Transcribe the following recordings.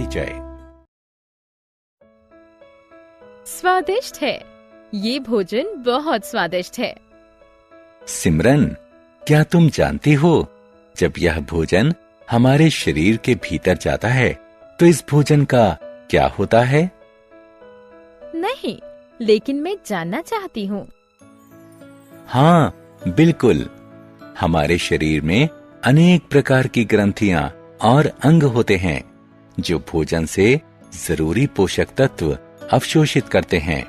परिचय। स्वादिष्ट है, ये भोजन बहुत स्वादिष्ट है। सिमरन, क्या तुम जानती हो, जब यह भोजन हमारे शरीर के भीतर जाता है तो इस भोजन का क्या होता है? नहीं, लेकिन मैं जानना चाहती हूँ। हाँ, बिल्कुल। हमारे शरीर में अनेक प्रकार की ग्रंथियां और अंग होते हैं जो भोजन से जरूरी पोषक तत्व अवशोषित करते हैं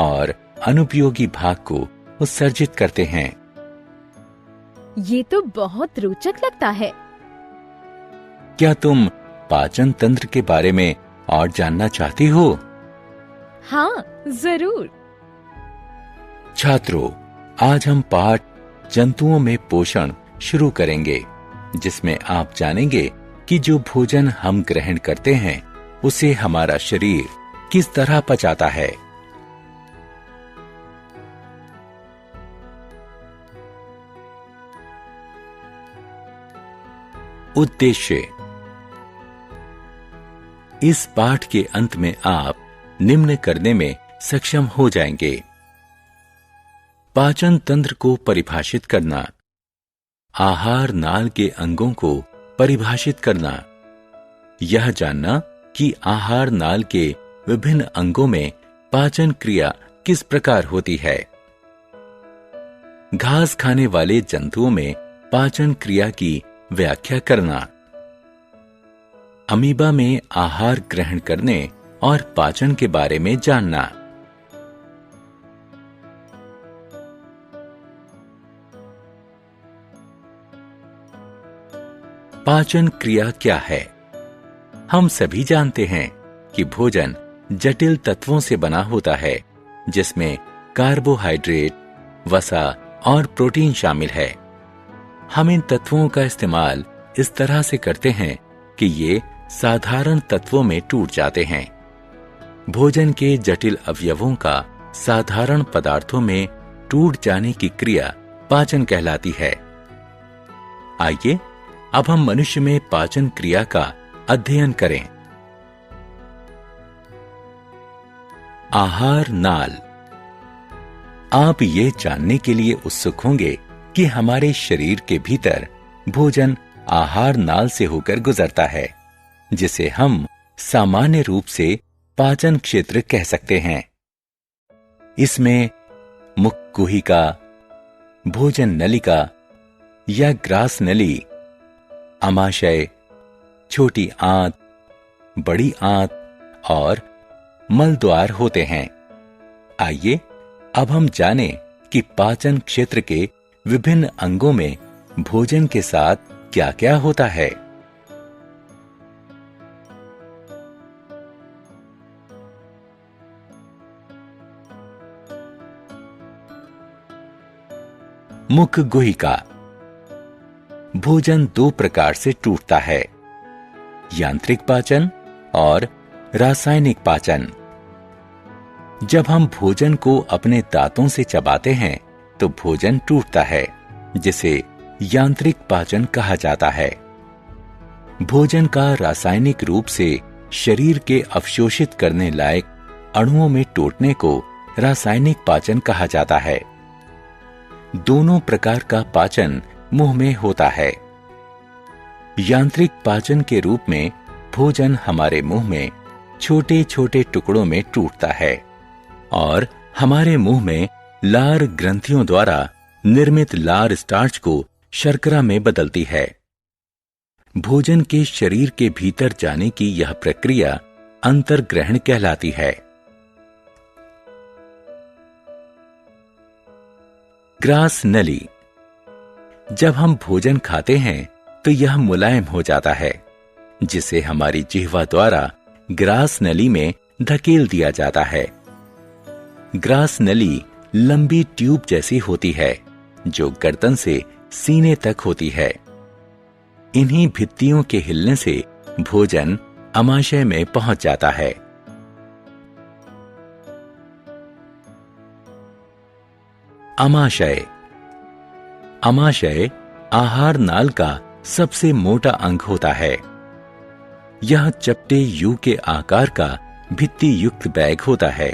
और अनुपयोगी भाग को उत्सर्जित करते हैं। ये तो बहुत रोचक लगता है। क्या तुम पाचन तंत्र के बारे में और जानना चाहती हो? हाँ, जरूर। छात्रों, आज हम पाठ जंतुओं में पोषण शुरू करेंगे, जिसमें आप जानेंगे कि जो भोजन हम ग्रहण करते हैं उसे हमारा शरीर किस तरह पचाता है। उद्देश्य। इस पाठ के अंत में आप निम्न करने में सक्षम हो जाएंगे: पाचन तंत्र को परिभाषित करना, आहार नाल के अंगों को परिभाषित करना, यह जानना कि आहार नाल के विभिन्न अंगों में पाचन क्रिया किस प्रकार होती है, घास खाने वाले जंतुओं में पाचन क्रिया की व्याख्या करना, अमीबा में आहार ग्रहण करने और पाचन के बारे में जानना। पाचन क्रिया क्या है? हम सभी जानते हैं कि भोजन जटिल तत्वों से बना होता है, जिसमें कार्बोहाइड्रेट, वसा और प्रोटीन शामिल है। हम इन तत्वों का इस्तेमाल इस तरह से करते हैं कि ये साधारण तत्वों में टूट जाते हैं। भोजन के जटिल अवयवों का साधारण पदार्थों में टूट जाने की क्रिया पाचन कहलाती है। आइए अब हम मनुष्य में पाचन क्रिया का अध्ययन करें। आहार नाल। आप ये जानने के लिए उत्सुक होंगे कि हमारे शरीर के भीतर भोजन आहार नाल से होकर गुजरता है, जिसे हम सामान्य रूप से पाचन क्षेत्र कह सकते हैं। इसमें मुख गुहिका, भोजन नलिका या ग्रास नली, आमाशय, छोटी आंत, बड़ी आंत और मल द्वार होते हैं। आइए अब हम जानें कि पाचन क्षेत्र के विभिन्न अंगों में भोजन के साथ क्या क्या होता है। मुख गुहिका। भोजन दो प्रकार से टूटता है: यांत्रिक पाचन और रासायनिक पाचन। जब हम भोजन को अपने दांतों से चबाते हैं तो भोजन टूटता है, जिसे यांत्रिक पाचन कहा जाता है। भोजन का रासायनिक रूप से शरीर के अवशोषित करने लायक अणुओं में टूटने को रासायनिक पाचन कहा जाता है। दोनों प्रकार का पाचन मुंह में होता है। यांत्रिक पाचन के रूप में भोजन हमारे मुंह में छोटे छोटे टुकड़ों में टूटता है और हमारे मुंह में लार ग्रंथियों द्वारा निर्मित लार स्टार्च को शर्करा में बदलती है। भोजन के शरीर के भीतर जाने की यह प्रक्रिया अंतर्ग्रहण कहलाती है। ग्रास नली। जब हम भोजन खाते हैं तो यह मुलायम हो जाता है, जिसे हमारी जिह्वा द्वारा ग्रास नली में धकेल दिया जाता है। ग्रास नली लंबी ट्यूब जैसी होती है जो गर्दन से सीने तक होती है। इन्हीं भित्तियों के हिलने से भोजन आमाशय में पहुंच जाता है। आमाशय। आमाशय आहार नाल का सबसे मोटा अंग होता है। यह चपटे यू के आकार का भित्ति युक्त बैग होता है।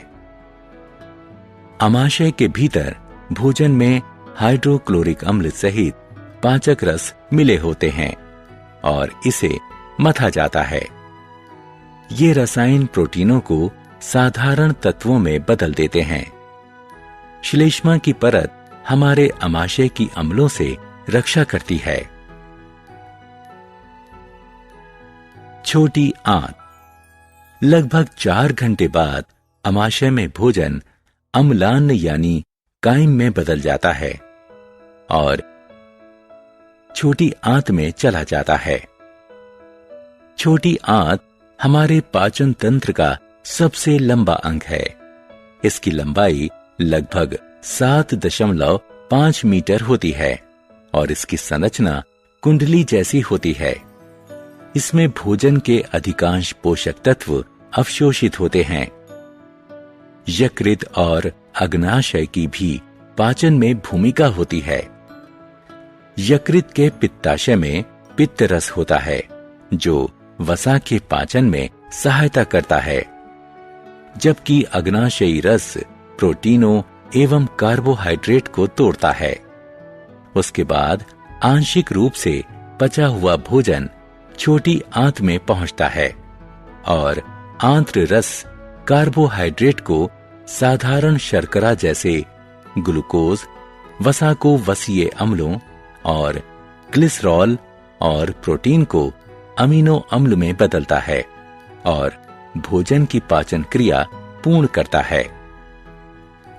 अमाशय के भीतर भोजन में हाइड्रोक्लोरिक अम्ल सहित पाचक रस मिले होते हैं और इसे मथा जाता है। ये रसायन प्रोटीनों को साधारण तत्वों में बदल देते हैं। श्लेष्मा की परत हमारे अमाशय की अम्लों से रक्षा करती है। छोटी आंत। लगभग 4 घंटे बाद अमाशय में भोजन अम्लान यानी काइम में बदल जाता है और छोटी आंत में चला जाता है। छोटी आंत हमारे पाचन तंत्र का सबसे लंबा अंग है। इसकी लंबाई लगभग 7.5 मीटर होती है और इसकी संरचना कुंडली जैसी होती है। इसमें भोजन के अधिकांश पोषक तत्व अवशोषित होते हैं। यकृत और अग्नाशय की भी पाचन में भूमिका होती है। यकृत के पित्ताशय में पित्त रस होता है जो वसा के पाचन में सहायता करता है, जबकि अग्नाशयी रस प्रोटीनों एवं कार्बोहाइड्रेट को तोड़ता है। उसके बाद आंशिक रूप से पचा हुआ भोजन छोटी आंत में पहुंचता है और आंत्र रस कार्बोहाइड्रेट को साधारण शर्करा जैसे ग्लूकोज, वसा को वसीय अम्लों और ग्लिसरॉल और प्रोटीन को अमीनो अम्ल में बदलता है और भोजन की पाचन क्रिया पूर्ण करता है।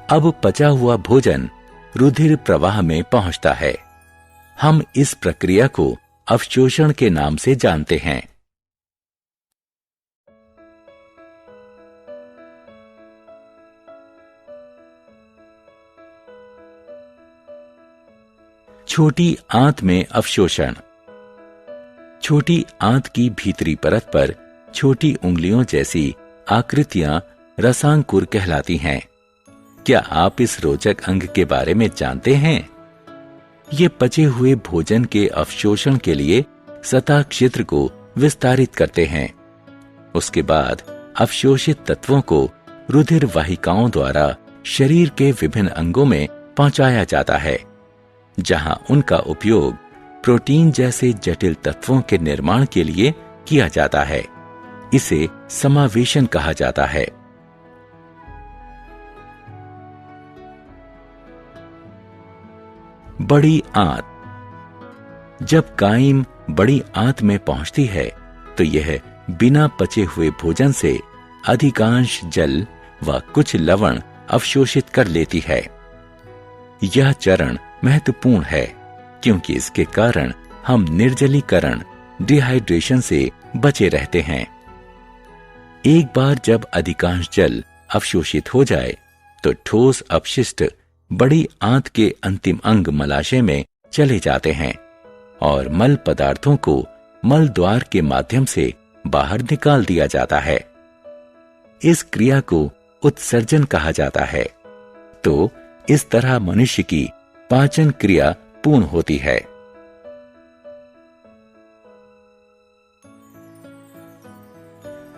अब पचा हुआ भोजन रुधिर प्रवाह में पहुंचता है। हम इस प्रक्रिया को अवशोषण के नाम से जानते हैं। छोटी आंत में अवशोषण। छोटी आंत की भीतरी परत पर छोटी उंगलियों जैसी आकृतियां रसांकुर कहलाती हैं। क्या आप इस रोचक अंग के बारे में जानते हैं? ये पचे हुए भोजन के अवशोषण के लिए सतह क्षेत्र को विस्तारित करते हैं। उसके बाद अवशोषित तत्वों को रुधिर वाहिकाओं द्वारा शरीर के विभिन्न अंगों में पहुंचाया जाता है, जहां उनका उपयोग प्रोटीन जैसे जटिल तत्वों के निर्माण के लिए किया जाता है। इसे समावेशन कहा जाता है। बड़ी आंत। जब काइम बड़ी आंत में पहुंचती है तो यह बिना पचे हुए भोजन से अधिकांश जल व कुछ लवण अवशोषित कर लेती है। यह चरण महत्वपूर्ण है क्योंकि इसके कारण हम निर्जलीकरण, डिहाइड्रेशन से बचे रहते हैं। एक बार जब अधिकांश जल अवशोषित हो जाए तो ठोस अपशिष्ट बड़ी आंत के अंतिम अंग मलाशय में चले जाते हैं और मल पदार्थों को मल द्वार के माध्यम से बाहर निकाल दिया जाता है। इस क्रिया को उत्सर्जन कहा जाता है। तो इस तरह मनुष्य की पाचन क्रिया पूर्ण होती है।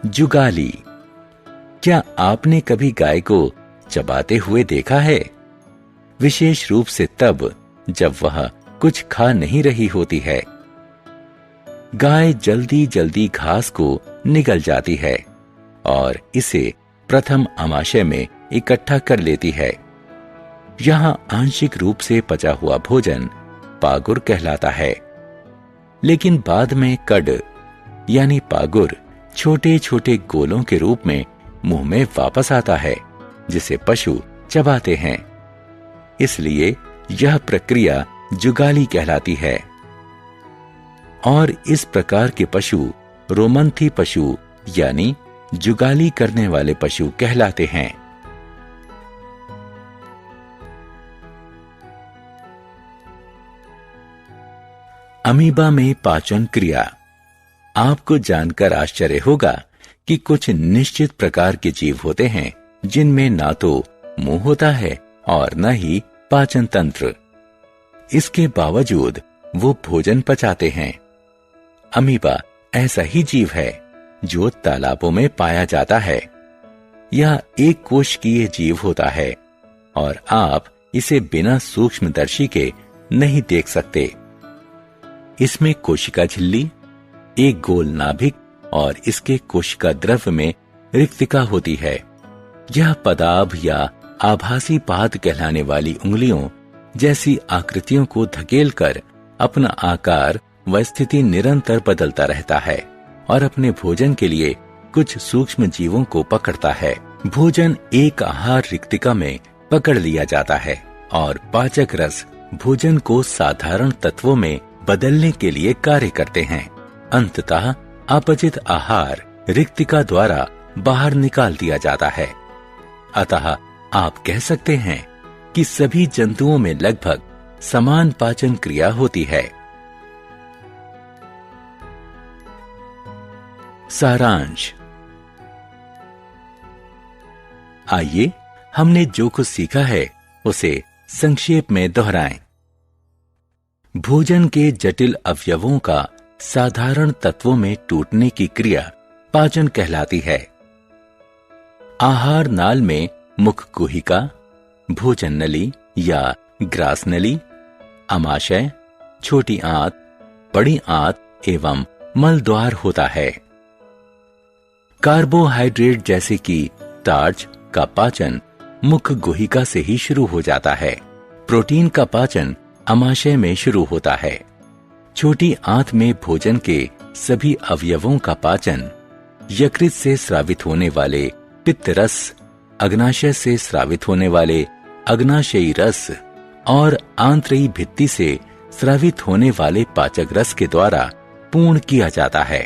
जुगाली। क्या आपने कभी गाय को चबाते हुए देखा है? विशेष रूप से तब जब वह कुछ खा नहीं रही होती है। गाय जल्दी जल्दी घास को निगल जाती है और इसे प्रथम आमाशय में इकट्ठा कर लेती है। यहां आंशिक रूप से पचा हुआ भोजन पागुर कहलाता है, लेकिन बाद में कड यानी पागुर छोटे छोटे गोलों के रूप में मुंह में वापस आता है, जिसे पशु चबाते हैं। इसलिए यह प्रक्रिया जुगाली कहलाती है। और इस प्रकार के पशु रोमंथी पशु यानी जुगाली करने वाले पशु कहलाते हैं। अमीबा में पाचन क्रिया। आपको जानकर आश्चर्य होगा कि कुछ निश्चित प्रकार के जीव होते हैं जिनमें ना तो मुंह होता है और न ही पाचन तंत्र। इसके बावजूद वो भोजन पचाते हैं। अमीबा ऐसा ही जीव है जो तालाबों में पाया जाता है। यह एक कोशिकीय जीव होता है और आप इसे बिना सूक्ष्मदर्शी के नहीं देख सकते। इसमें कोशिका झिल्ली, एक गोल नाभिक और इसके कोशिका द्रव्य में रिक्तिका होती है। यह पदाभ या आभासी पाद कहलाने वाली उंगलियों जैसी आकृतियों को धकेलकर अपना आकार व स्थिति निरंतर बदलता रहता है और अपने भोजन के लिए कुछ सूक्ष्म जीवों को पकड़ता है। भोजन एक आहार रिक्तिका में पकड़ लिया जाता है और पाचक रस भोजन को साधारण तत्वों में बदलने के लिए कार्य करते हैं। अंततः अपचित आहार रिक्तिका द्वारा बाहर निकाल दिया जाता है। अतः आप कह सकते हैं कि सभी जंतुओं में लगभग समान पाचन क्रिया होती है। सारांश। आइए हमने जो कुछ सीखा है उसे संक्षेप में दोहराएं। भोजन के जटिल अवयवों का साधारण तत्वों में टूटने की क्रिया पाचन कहलाती है। आहार नाल में मुख गुहिका, भोजन नली या ग्रास नली, अमाशय, छोटी आंत, बड़ी आंत एवं मल द्वार होता है। कार्बोहाइड्रेट जैसे कि स्टार्च का पाचन मुख गुहिका से ही शुरू हो जाता है। प्रोटीन का पाचन अमाशय में शुरू होता है। छोटी आंत में भोजन के सभी अवयवों का पाचन यकृत से स्रावित होने वाले पित्त रस, अग्नाशय से स्रावित होने वाले अग्नाशयी रस और आंतरिक भित्ति से स्रावित होने वाले पाचक रस के द्वारा पूर्ण किया जाता है।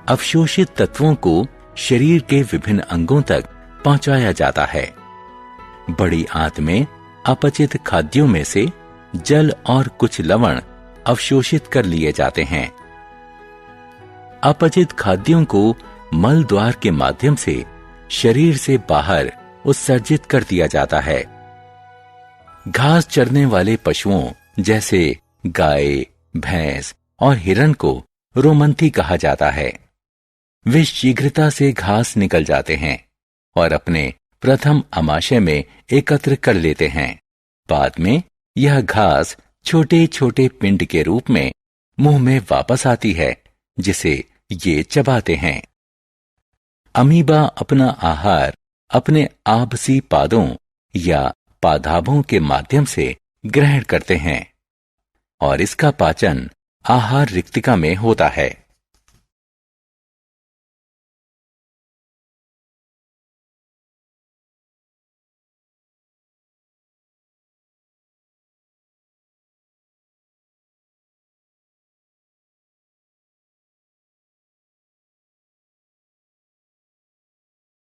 अवशोषित तत्वों को शरीर के विभिन्न अंगों तक पहुंचाया जाता है। बड़ी आंत में अपचित खाद्यों में से जल और कुछ लवण अवशोषित कर लिए जाते हैं। अपचित खाद्यों को मल द्वार के माध्यम से शरीर से बाहर उत्सर्जित कर दिया जाता है। घास चरने वाले पशुओं जैसे गाय, भैंस और हिरण को रोमंथी कहा जाता है। वे शीघ्रता से घास निकल जाते हैं और अपने प्रथम अमाशय में एकत्र कर लेते हैं। बाद में यह घास छोटे छोटे पिंड के रूप में मुंह में वापस आती है, जिसे ये चबाते हैं। अमीबा अपना आहार अपने आभसी पादों या पादाभों के माध्यम से ग्रहण करते हैं और इसका पाचन आहार रिक्तिका में होता है।